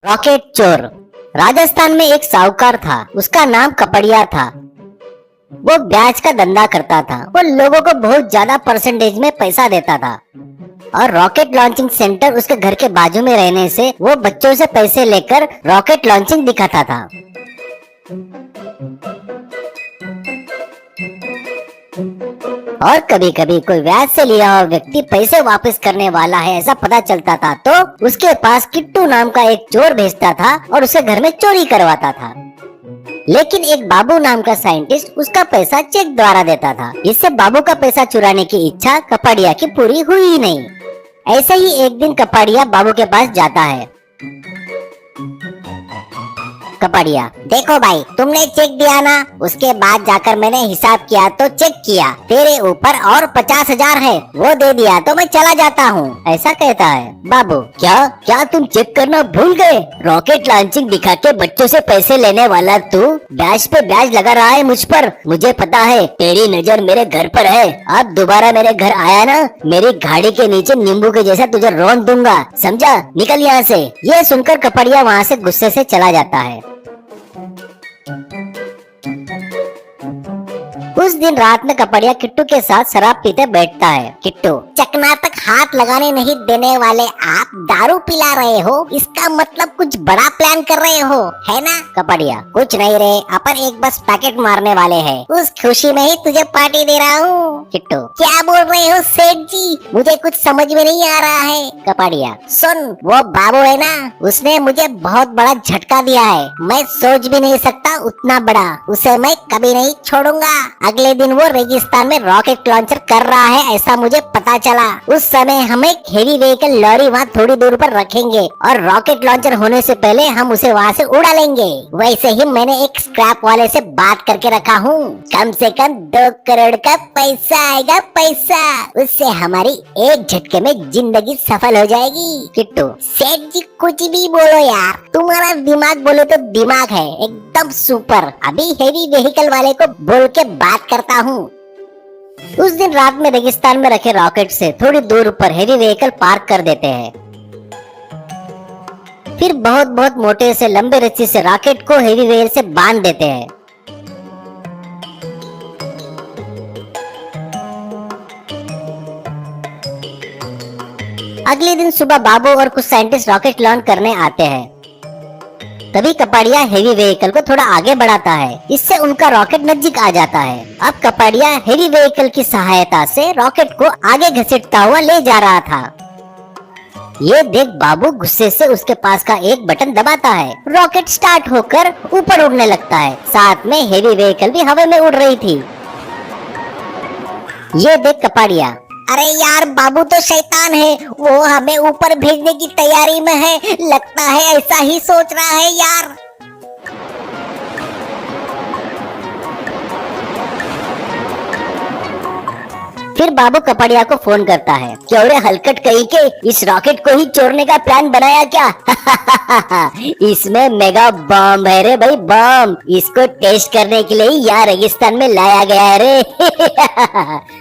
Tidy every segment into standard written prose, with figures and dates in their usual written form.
Rocket चोर। राजस्थान में एक साहूकार था, उसका नाम कपड़िया था। वो ब्याज का धंधा करता था। वो लोगों को बहुत ज्यादा परसेंटेज में पैसा देता था और रॉकेट लॉन्चिंग सेंटर उसके घर के बाजू में रहने से वो बच्चों से पैसे लेकर रॉकेट लॉन्चिंग दिखाता था। और कभी कभी कोई ब्याज से लिया हुआ व्यक्ति पैसे वापस करने वाला है ऐसा पता चलता था तो उसके पास किट्टू नाम का एक चोर भेजता था और उसके घर में चोरी करवाता था। लेकिन एक बाबू नाम का साइंटिस्ट उसका पैसा चेक द्वारा देता था। इससे बाबू का पैसा चुराने की इच्छा कपड़िया की पूरी हुई ही नहीं। ऐसे ही एक दिन कपड़िया बाबू के पास जाता है। कपड़िया, देखो भाई, तुमने चेक दिया ना, उसके बाद जाकर मैंने हिसाब किया तो चेक किया, तेरे ऊपर और 50,000 है, वो दे दिया तो मैं चला जाता हूँ, ऐसा कहता है। बाबू, क्या क्या तुम चेक करना भूल गए? रॉकेट लॉन्चिंग दिखा के बच्चों से पैसे लेने वाला तू ब्याज पे ब्याज लगा रहा है मुझ पर। मुझे पता है तेरी नजर मेरे घर पर है। अब दोबारा मेरे घर आया ना, मेरी गाड़ी के नीचे नींबू के जैसा तुझे रौंद दूंगा, समझा? निकल यहाँ से। ये सुनकर कपड़िया वहाँ से गुस्से से चला जाता है। उस दिन रात में कपड़िया किट्टू के साथ शराब पीते बैठता है। किट्टू, चकना तक हाथ लगाने नहीं देने वाले आप दारू पिला रहे हो, इसका मतलब कुछ बड़ा प्लान कर रहे हो, है ना? कपड़िया, कुछ नहीं रे, अपन एक बस पैकेट मारने वाले हैं, उस खुशी में ही तुझे पार्टी दे रहा हूँ। किट्टू, क्या बोल रहे हो सेठ जी, मुझे कुछ समझ में नहीं आ रहा है। कपड़िया, सुन, वो बाबू है ना, उसने मुझे बहुत बड़ा झटका दिया है, मैं सोच भी नहीं सकता उतना बड़ा, उसे मैं कभी नहीं छोड़ूंगा। अगले दिन वो रेगिस्तान में रॉकेट लॉन्चर कर रहा है ऐसा मुझे पता चला। उस समय हम एक हेवी व्हीकल लॉरी वहाँ थोड़ी दूर पर रखेंगे और रॉकेट लॉन्चर होने से पहले हम उसे वहाँ से उड़ा लेंगे। वैसे ही मैंने एक स्क्रैप वाले से बात करके रखा हूँ, कम से कम 2 करोड़ का पैसा आएगा, पैसा। उससे हमारी एक झटके में जिंदगी सफल हो जाएगी। किट्टू, सेठ जी कुछ भी बोलो यार, तुम्हारा दिमाग बोले तो दिमाग है एकदम सुपर। अभी हेवी व्हीकल वाले को बोल के बात करता हूँ। उस दिन रात में रेगिस्तान में रखे रॉकेट से थोड़ी दूर पर हेवी व्हीकल पार्क कर देते हैं। फिर बहुत बहुत मोटे से लंबे रस्सी से रॉकेट को हेवी व्हीकल से बांध देते हैं। अगले दिन सुबह बाबू और कुछ साइंटिस्ट रॉकेट लॉन्च करने आते हैं। तभी कपड़िया हेवी व्हीकल को थोड़ा आगे बढ़ाता है, इससे उनका रॉकेट नजदीक आ जाता है। अब कपड़िया हेवी व्हीकल की सहायता से रॉकेट को आगे घसीटता हुआ ले जा रहा था। ये देख बाबू गुस्से से उसके पास का एक बटन दबाता है, रॉकेट स्टार्ट होकर ऊपर उड़ने लगता है। साथ में हेवी व्हीकल भी हवा में उड़ रही थी। ये देख कपड़िया, अरे यार, बाबू तो शैतान है, वो हमें ऊपर भेजने की तैयारी में है, लगता है ऐसा ही सोच रहा है यार। फिर बाबू कपड़िया को फोन करता है, क्या रे हलकट कहीं के, इस रॉकेट को ही चोरने का प्लान बनाया क्या? इसमें मेगा बम है रे भाई, बम। इसको टेस्ट करने के लिए यहाँ रेगिस्तान में लाया गया है रे।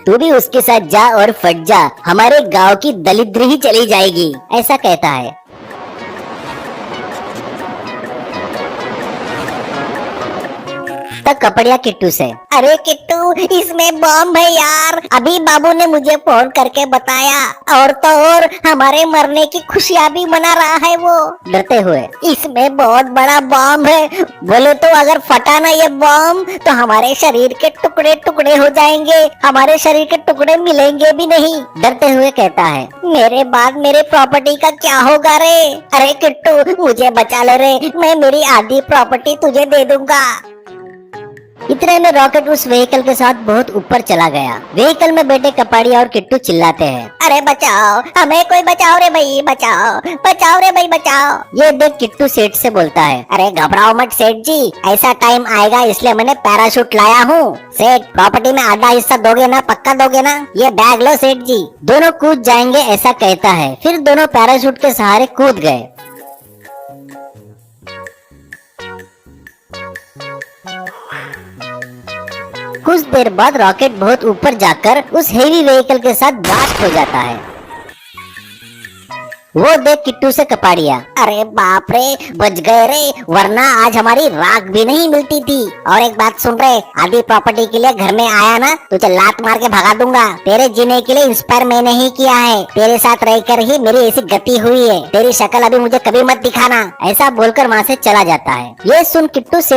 तू भी उसके साथ जा और फट जा, हमारे गांव की दलिद्री ही चली जाएगी, ऐसा कहता है। तब कपड़िया किट्टू से, अरे किट्टू, इसमें बम है यार, अभी बाबू ने मुझे फोन करके बताया, और तो और हमारे मरने की खुशियाँ भी मना रहा है वो, डरते हुए। इसमें बहुत बड़ा बम है, बोले तो अगर फटा ना ये बम तो हमारे शरीर के टुकड़े टुकड़े हो जाएंगे, हमारे शरीर के टुकड़े मिलेंगे भी नहीं, डरते हुए कहता है। मेरे बाद मेरे प्रॉपर्टी का क्या होगा रे? अरे किट्टू, मुझे बचा ले रे, मैं मेरी आधी प्रॉपर्टी तुझे दे दूंगा। इतने में रॉकेट उस व्हीकल के साथ बहुत ऊपर चला गया। व्हीकल में बैठे कपड़िया और किट्टू चिल्लाते हैं, अरे बचाओ, हमें कोई बचाओ रे भाई, बचाओ, बचाओ रे भाई, बचाओ। ये देख किट्टू सेठ से बोलता है, अरे घबराओ मत सेठ जी, ऐसा टाइम आएगा इसलिए मैंने पैराशूट लाया हूँ। सेठ, प्रॉपर्टी में आधा हिस्सा दोगे ना, पक्का दोगे ना? ये बैग लो सेठ जी। दोनों कूद जाएंगे ऐसा कहता है। फिर दोनों पैराशूट के सहारे कूद गए। कुछ देर बाद रॉकेट बहुत ऊपर जाकर उस हेवी व्हीकल के साथ ब्लास्ट हो जाता है। वो देख किट्टू से कपाड़िया, अरे बाप रे, बच गए रे, वरना आज हमारी राख भी नहीं मिलती थी। और एक बात सुन रहे, आधी प्रॉपर्टी के लिए घर में आया ना, तुझे लात मार के भगा दूंगा। तेरे जीने के लिए इंस्पायर मैंने ही किया है, तेरे साथ रहकर ही मेरी ऐसी गति हुई है। तेरी शक्ल अभी मुझे कभी मत दिखाना। ऐसा बोलकर वहाँ से चला जाता है। ये सुन किट्टू सेठ